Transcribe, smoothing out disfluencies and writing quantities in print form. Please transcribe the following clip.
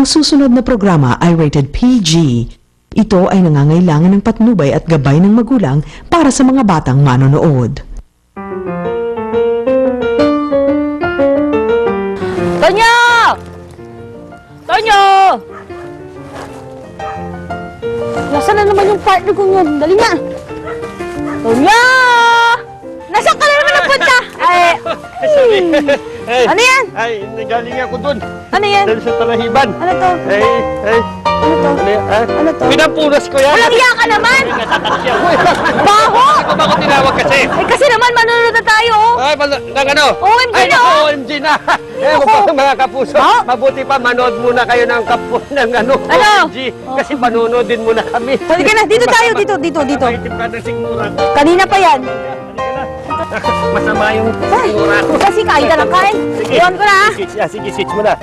susunod na programa ay rated PG. Ito ay nangangailangan ng patnubay at gabay ng magulang para sa mga batang manonood. Tonyo! Tonyo! Nasaan na naman yung partner kong yun? Dali nga! Tonyo! Nasaan ka na naman napunta? Sorry. Ano yan? Ay, nagaling ako dun. Ano yan? Dahil sa talahiban. Ano to? Ano to? Ano to? Pinapunas ko yan. Walang iya ka naman! Natatasya ko. Baho! Ako ba ako tinawag kasi? Kasi naman manunod na tayo, oh! Ay, nang ano? OMG Ay, na, naku, oh! OMG na. Eh, mga kapuso, Oh? mabuti pa manood muna kayo ng ng ano? OMG. Kasi panunod din muna kami. Halika na, dito tayo, dito. Maitim ka ng sigmura. Kanina pa yan. Masama yung sigmura ko. Kasi kain ka ng kain. Sige. Iwan ko na, ah. Sige, switch mo na.